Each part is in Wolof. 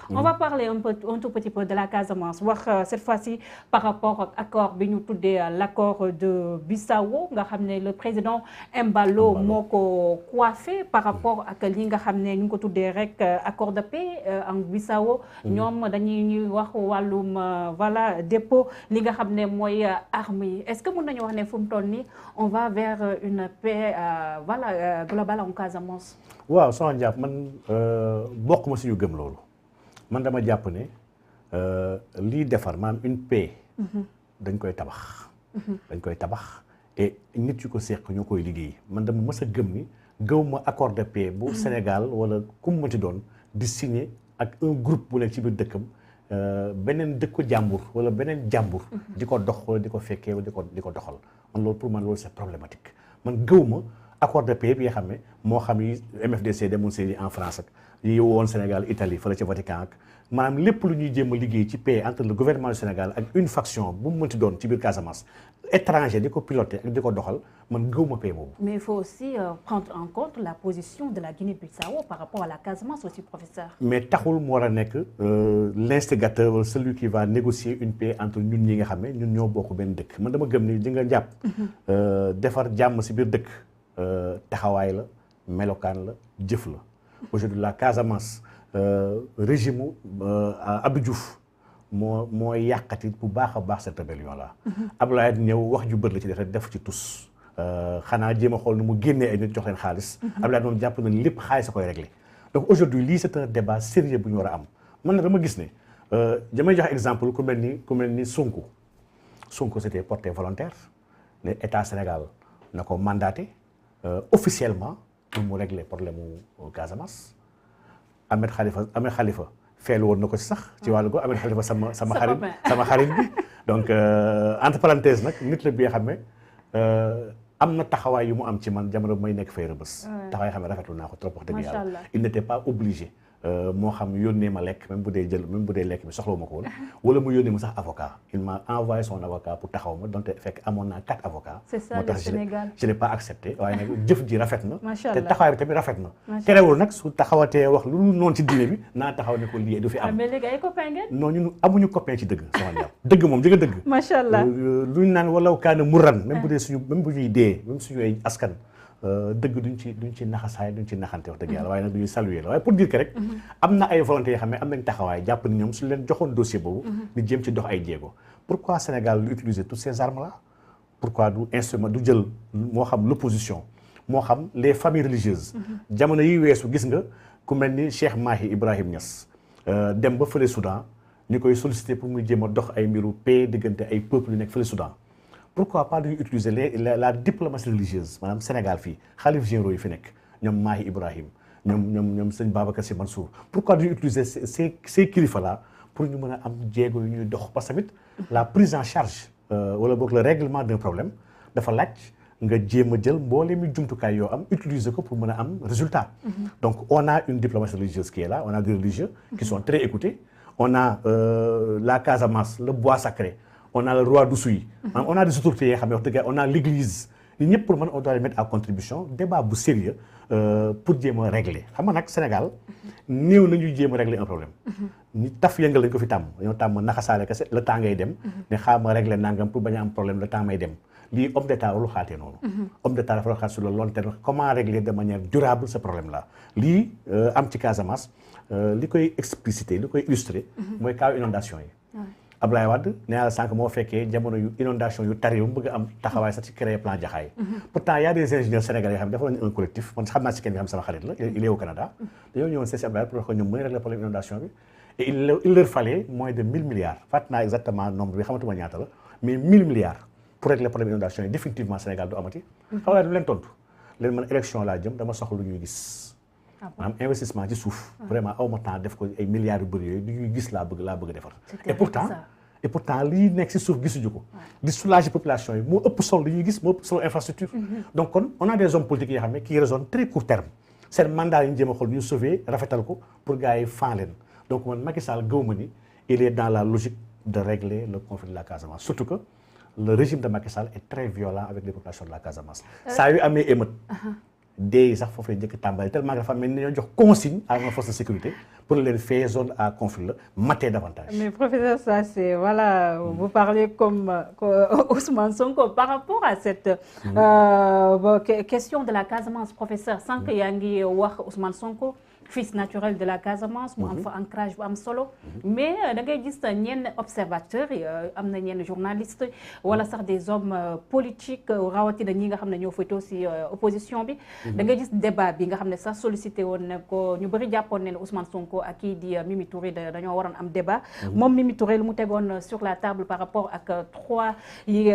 On va parler un tout petit peu de la Casamance wax cette fois-ci par rapport ak accord bi ñu tuddee l'accord de Bissau nga xam ne le président Embalo moo ko coiffé par rapport ak li nga xam ne ñu ngi ko tuddee rek accord de paix en Bissau ñoom dañuy wax wàllum voilà dépôt li nga xam ne mooy armes yi est-ce que mën nañu wax ne fu mu toll nii on va vers une paix voilà globale en Casamance. waaw sama jàpp man bokk ma suñu gëm loolu man dama jàpp ne lii defar maanaam une paix dañ koy tabax et nit yu ko seq ñoo koy liggéey man dama mës a gëm ni gëw ma accord de paix bu Sénégal wala ku mu mënti doon di signer ak un groupe bu nekk ci biir dëkkam beneen dëkku jàmbur wala beneen jàmbur di ko dox wala di ko fekkee wala di ko doxal man loolu pour man loolu c'est problématique man gëw ma accord de paix bi nga xam ne moo xam yi MFDC demoon seeni en France ak yi woon Sénégal Italie fële ci Vatican ak maanaam lépp lu ñuy jéem a liggéey ci paix entre le gouvernement du Sénégal ak une faction bu mu mënti doon ci biir Casamance étranger di ko piloter ak di ko doxal man gëwuma paix boobu. Mais il faut aussi prendre en compte la position de la Guinée-Bissau par rapport à la Casamance aussi, professeur. Mais taxul mu war a nekk l'instigateur wala celui qui va négocier une paix entre ñun ñi nga xam ne ñun ñoo bokk benn dëkk man dama gëm ni di nga jàpp defar jàmm si biir dëkk taxawaay la melokaan la jëf la aujourd'hui la Casamance régime Abdou Diouf moo yàqati bu baax a baax cette rébellion là Abdoulaye ñëw wax ju bër la ci def ci tus xanaa jéem a xool nu mu génnee ay nit jox leen xaalis Abdoulaye moom jàpp na lépp xaalis a koy réglé donc aujourd'hui lii c'est un débat sérieux bu ñu war a am man na dama gis ne damay jox exemple ku mel ni Sonko c'était porté volontaire ne état Sénégal na ko mandaté officiellement pour mu régler problème mu Casamance Ahmed Khalifa feelu woon na ko ci sax ci wàllu go Ahmed Khalifa sama xarit bi donc entre parenthèses nag nit la bi nga xam ne am na taxawaay yu mu am ci man jamono may nekk fay Rebeuss taxawaay xam ne rafetlu naa ko trop wax dëgg yàlla il n'était pas obligé moo xam yónnee ma lekk même bu dee lekk bi soxlawu ma ko woon wala mu yónnee ma sax avocat il m'a envoyé son avocat pour taxaw ma donte fekk amoon naa 4 avocats moo tax je n'ai pas accepté waaye nag jëf ji rafet na te taxawaay bi tamit rafet na terewul nag su taxawatee wax lu noonu ci diine bi naa taxaw ne ko lii du fi am mais léegi ay copain ngeen non ñun amuñu copain ci dëgg sama jàpp dëgg moom jëga dëgg macha allah luñ naan walaw kaana murran même bu dee même bu ñuy dee même suñu ay askan dëgg duñ ci naxasaay duñ ci naxante wax dëgg yàlla waaye nag duñuy saluer la waaye pour dire que rek am na ay volonté yoo xam ne am nañ taxawaay jàpp ni ñoom suñu leen joxoon dossier boobu ni jéem ci dox ay jéego pourquoi Sénégal lu utiliser toutes ces armes là pourquoi du instrument du jël moo xam l'opposition moo xam les familles religieuses jamono yi weesu gis nga ku mel ni Cheikh Mahi Ibrahim Niass dem ba fële Soudan ñu koy solliciter pour muy jéem a dox ay mbiru paix diggante ay peuples yu nekk fële Soudan pourquoi pas duñu utiliser la diplomatie religieuse maanaam Sénégal fii xalif généraux yi fi nekk ñoom Mahi Ibrahim ñoom sëñ Babacar Sy Mansour pourquoi duñu utiliser ces kilifa là pour ñu mën a am jéego yu ñuy dox parce que tamit la prise en charge wala boog le règlement d'un problème dafa laaj nga jéem a jël mboole mi jumtukaay yoo am utiliser ko pour mën a am résultat donc on a une diplomatie religieuse qui est là on a des religieux qui sont très écoutés on a la Casamance le bois sacré on a le roi d'Oussouye on a des autorités yoo xam ne wax dëgg on a l'église ñun ñëpp pour man on doit les mettre à contribution débat bu sérieux pour jéem a régler xam nga nag Sénégal néew nañuy jéem a régler un problème ñu taf yëngal lañ ko fi tàmm dañoo tàmm naxasaale kese le temps ngay dem ne xaama régler nangam pour bañ a am problème le temps may dem lii homme d'état lu xaatee noonu homme d'état dafa la xaat sur le long terme comment régler de manière durable ce problème là lii am ci Casamance li koy expliciter li koy illustrer mooy cas inondation yi Abdoulaye Wade nee naa la sànq moo fekkee jamono yu inondation yu tar yu mu bëgg a am taxawaay sax ci créer plan Jaxaay pourtant y a des ingénieurs sénégalais yoo xam ne dafa lañu un collectif man xam naa si kenn nga xam sama xarit la il est au Canada dañoo ñëwoon seesi Abdoulaye pour wax ko ñoom mën a régler problème inondation bi et il leur fallait moins de 1000 milliards fàtt naa exactement nombre bi xamatuma ñaata la mais 1000 milliards pour régler problème inondation yi définitivement Sénégal du amati xam nga du leen tontu leen man élection laa jëm dama soxla lu ñuy gis maanaam investissement ci suuf vraiment awma temps def ko ay milliards yu bëri yooyu du ñuy gis laa bëgg defar et pourtant lii nekk ci suuf gisuñu ko di soulager population yi moo ëpp solo li ñuy gis moo ëpp solo infrastructure donc kon on a des hommes politiques yoo xam ne qui raisonnent très court terme seen mandat yi ñu jéem a xool ñu sauver rafetal ko pour gars yi fan leen donc man Macky Sall gëw ma ni il est dans la logique de régler le conflit de la Casamance surtout que le régime de Macky Sall est très violent avec les populations de la Casamance saa yu amee émeute dee yi sax foofu lay njëkk tàmbali tellement que dafa mel ni ñoo jox consigne à nos forces de sécurité pour leen fee zone à conflit la mater davantage. Mais professeur, ça c'est voilà, vous parlez comme Ousmane Sonko par rapport à cette question de la Casamance, professeur. Sans que yaa ngi wax Ousmane Sonko fils naturel de la Casamance, mu am fa ancrage bu am solo. Mais da ngay gis ñenn observateurs yi am na ñenn journalistes wala sax des hommes politiques rawatina ñi nga xam ne ñoo féetoo ci opposition bi. da ngay gis débat bi nga xam ne sax sollicité woon na ko ñu bëri jàppoon ne Ousmane Sonko ak kii di Mimi Touré dañoo waroon am débat. moom Mimi Touré lu mu tegoon sur la table par rapport ak 3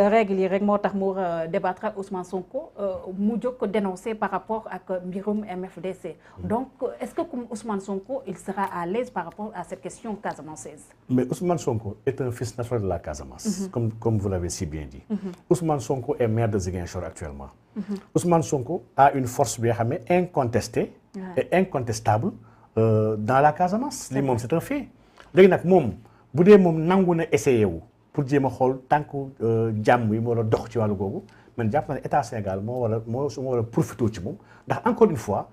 règles yi rek moo tax mu war a débattre ak Ousmane Sonko mu jóg ko dénoncer par rapport ak mbirum MFDC. Donc est-ce que comme Ousmane Sonko, il sera à l'aise par rapport à cette question casamançaise? Mais Ousmane Sonko est un fils naturel de la Casamance, comme vous l'avez si bien dit. Ousmane Sonko est maire de Ziguinchor actuellement. Ousmane Sonko a une force bien incontestée et incontestable dans la Casamance. Li moom c'est un fait. Léegi nag moom bu dee moom nangu na essayé wu pour jéem a xool tànku jàmm yi moo war a dox ci wàllu googu man jàpp na ne état Sénégal moo war a profité ci moom ndax encore une fois.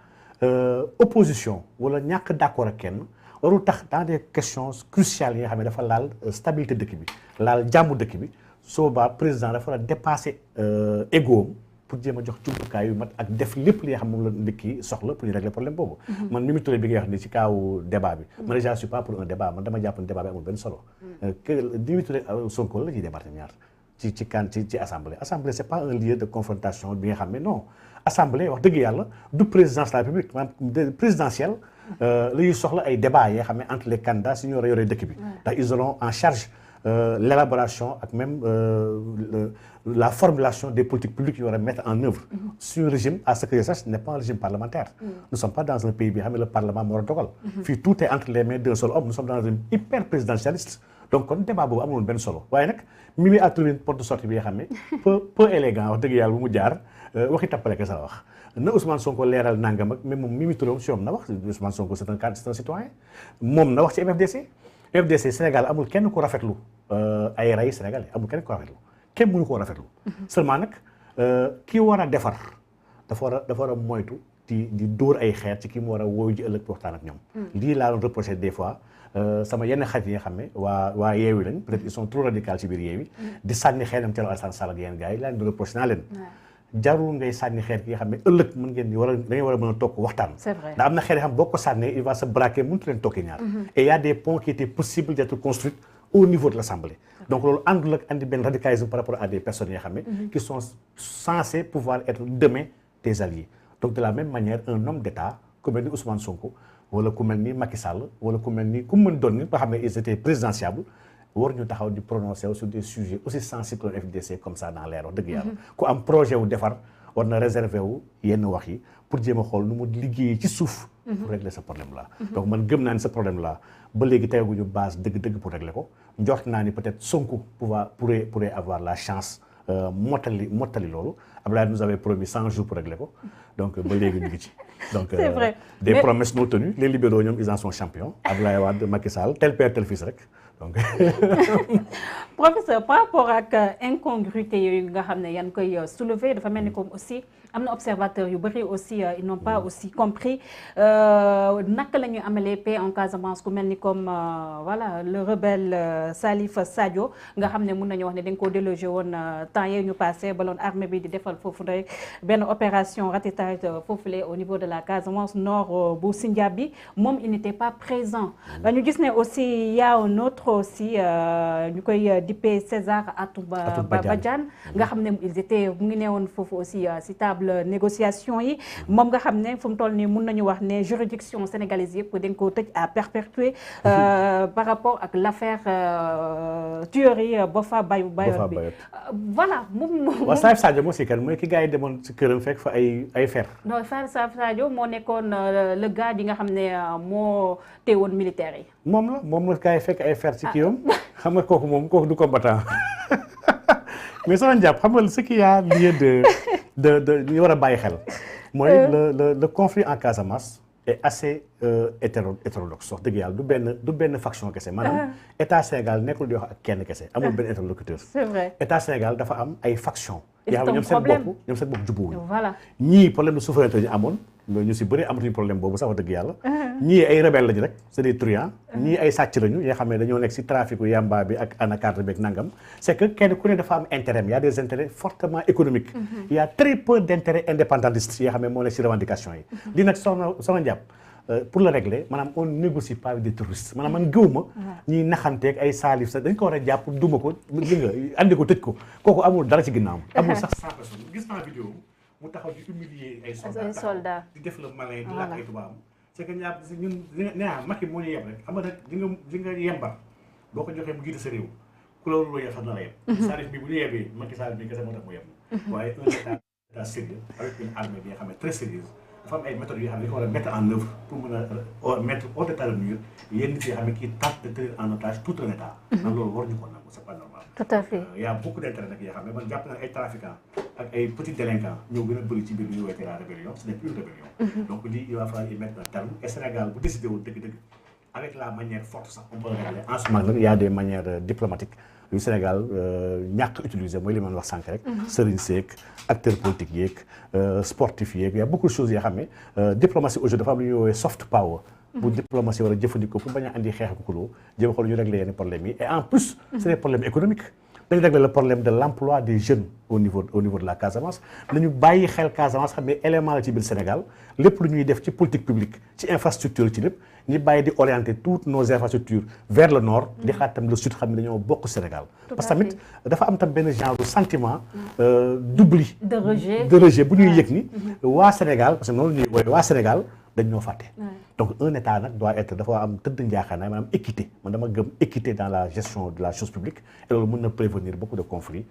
Opposition wala ñàkk d'accord ak kenn warul tax dans des questions cruciales yi nga xam ne dafa laal stabilité dëkk bi laal jàmmu dëkk bi soo baa président dafa war a dépasser égoom pour jéem a jox jumtukaay yu mat ak def lépp li nga xam moom la nit ki soxla pour ñu régler problème boobu. man Mimi Touré bi nga wax ni ci kaawu débat bi. man je suis pas pour un débat man dama jàpp ne débat bi amul benn solo. Mimi Touré Sonko la ñuy débattre ñaar ci assemblée c'est pas un lieu de confrontation bi nga xam ne non. Assemblée wax dëgg yàlla du présidence de la République maanaam présidentielle la ñuy soxla ay débats yoo xam ne entre les candidats si ñu war a yore dëkk bi ndax ils auront en charge l'élaboration ak même la formulation des politiques publiques yu war a mettre en œuvre sur un régime à ce que je sache n'est pas un régime parlementaire nous ne sommes pas dans un pays bi xam ne le parlement moo war a dogal fii tout est entre les mains d'un seul homme nous sommes dans un régime hyper présidentialiste donc kon débat boobu amul benn solo waaye nag Mimi a trouvé une porte de sortie bi nga xam ne peu élégant wax dëgg yàlla bu mu jaar waxi tappale ke sa wax na Ousmane Sonko leeral nangam ak mais moom Mimi Touré si moom na wax Ousmane Sonko c'est un citoyen moom na wax ci MFDC Sénégal amul kenn ko rafetlu ay rey sénégalais amul kenn ko rafetlu kenn mënu koo rafetlu seulement nag kii war a defar dafa war a moytu di dóor ay xeer ci kii mu war a wooyu ji ëllëg waxtaan ak ñoom lii laa doon reproché des fois sama yenn xarit yi nga xam ne waa Yewwi lañ peut-être ils sont trop radicaux ci biir Yewwi di sànni xeer ñoom Thierno Alassane Sall ak yenn gars yi laa leen di reproché naa leen jarul ngay sànni xeer ki nga xam ne ëllëg mën ngeen da ngeen war a mën a toog waxtaan ndax am na xeer yoo xam boo ko sànnee il va se braquer mënutu leen tokki ñaar et il y a des ponts qui étaient possibles d'être construits au niveau de l'Assemblée donc loolu àndul ak andi benn radicalisme par rapport à des personnes yoo xam ne qui sont censées pouvoir être demain des alliés donc de la même manière un homme d'État ku mel ni Ousmane Sonko wala ku mel ni Macky Sall wala ku mel ni ku mën doon ni nga xam ne ils étaient présidentiables war ñu taxaw di prononcer sur des sujets aussi sensibles que FDC comme ça dans l'air wax dëgg yàlla ku am projet wu defar war na réserver wu yenn wax yi pour jéem a xool nu mu liggéeyee ci suuf pour régler ce problème là donc man gëm naa ni ce problème là ba léegi teguñu base dëgg-dëgg pour régler ko njort naa ni peut-être Sonko pourrait avoir la chance mottali loolu Abdoulaye nous avait promis 100 jours pour régler ko donc ba léegi ñu ngi ci donc c'est vrai. Des promesses non tenues les libéraux ñoom ils en sont champions Abdoulaye Wade Macky Sall tel père tel fils rek donc professeur par rapport ak incongruité yooyu nga xam ne yan koy soulever dafa mel ni comme aussi am na observateurs yu bëri aussi ils n'ont pas aussi compris naka la ñuy amalee paix en Casamance ku mel ni comme voilà le rebelle Salif Sadio nga xam ne mun nañu wax ne dañ koo délogé woon temps yii ñu passé baloon armée bi di defal foofu rek benn opération ratissage foofule au niveau de la Casamance nord bu Sindiaby moom il n'était pas présent ñu gis ne aussi y a un autre aussi ñu koy dippee César Atoumba Badiane nga xam ne ils étaient mu ngi newoon foofu aussi si table négociation yi moom nga xam ne fu mu toll nii mun nañu wax ne juridiction sénégalaise yëpp dañ ko tëj à perpétuer par rapport ak l'affaire tuerie Boffa Bayotte bi voilà moom waaw Salif Sadio moo si kan mooy ki gars yi demoon si këram fekk fa ay fer non Salif Sadio moo nekkoon le gars bi nga xam ne moo teewoon militaire yi moom la gars yi fekk ay fer ci kii yoom xam nga kooku du combattant mais sama jàpp xam nga ce qui a lieu de ñu war a bàyyi xel mooy le conflit en Casamance est assez hétérodoxe wax dëgg yàlla du benn faction kese maanaam état Sénégal nekkul di wax ak kenn kese amul benn interlocuteur. c'est vrai état Sénégal dafa am ay faction yaa xam ne ñoom seen bopp jubbuwuñu. voilà ñii problème de souveraineté ñu amoon ñu si bëri amatuñu problème boobu sax wax dëgg yàlla. ñii ay rebelle lañu rek c'est des truands. ñii ay sàcc lañu yoo xam ne dañoo nekk si traficu yamba bi ak anacarde bi ak nangam. c'est que kenn ku ne dafa am intérêt y a des intérêts fortement économiques. il y a très peu d'intérêts indépendantistes yoo xam ne moo nekk si revendication yi. li nag soxna Ndiab pour le régler maanaam on négocie pas avec des terroristes maanaam man gëwuma ñuy naxanteeg ay saalif sax dañ ko war a jàpp duma ko li nga andi ko tëj ko kooku amul dara ci ginnaawam. amul sax 100 personnes gis naa vidéo mu taxaw di humilier ay soldats di def le malin di lakk ay tubaab c'est que ñaar ñun nee Macky moo ñu yeb rek xam nga nag di nga yembar boo ko joxee mu jiite sa réew ku la loolu yeb sax na la yeb Salif bi bu ñu yebee Macky Sall bi kese moo tax mu yeb waaye un état sérieux avec une armée bi nga xam ne très sérieuse dafa am ay méthodes yoo xam ne dafa war a mettre en œuvre pour mën a mettre hors d'état de nuire yenn nit yoo xam ne qui tentent de tenir en otage tout un état. man loolu waruñu ko nangu c'est pas normal. tout à fait y a beaucoup d'intérêt nag yoo xam ne man jàpp naa ay trafiquants ak ay petits délinquants ñoo gën a bëri ci biir li ñuy woowee la rébellion ce n'est plus une rébellion. donc lii il va falloir y mettre un terme et Sénégal bu décidé woon dëgg-dëgg avec la manière forte sax on peut regarder en ce moment nag y a des manières diplomatiques yu Sénégal ñàkk utiliser mooy li ma wax sànq rek. sëriñ seek acteurs politiques yeeg sportifs yeeg y a beaucoup de choses yoo xam ne diplomatie aujourd'hui dafa am lu ñuy woowee soft power. bu diplomatie war a jëfandikoo pour bañ a andi xeex ak kuloo jéem a xool ñu régler yenn problèmes yi et en plus c'est des problèmes économiques. dañu régler le problème de l'emploi des jeunes au niveau de la Casamance nañu bàyyi xel Casamance xam ne élément la ci biir Sénégal lépp lu ñuy def ci politique publique ci infrastructure ci lépp ñu bàyyi di orienter toutes nos infrastructures vers le nord di xaar tam le sud xam ne dañoo bokk Sénégal parce que tamit dafa am tam benn genre sentiment d'oubli de rejet bu ñuy yëg ni waa Sénégal parce que noonu ñuy woowe waa Sénégal dañ ñoo fàtte donc un état nag doit être dafa am tëdd njaaxaanaay maanaam équité man dama gëm équité dans la gestion de la chose publique et loolu mën na prévenir beaucoup de conflits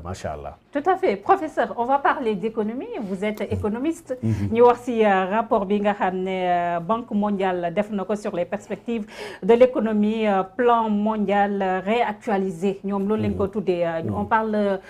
macha allah. tout à fait professeur on va parler d'économie vous êtes économiste. ñu wax ci rapport bi nga xam ne Banque mondiale def na ko sur les perspectives de l'économie plan mondial réactualisé ñoom loolu lañ ko tuddee on parle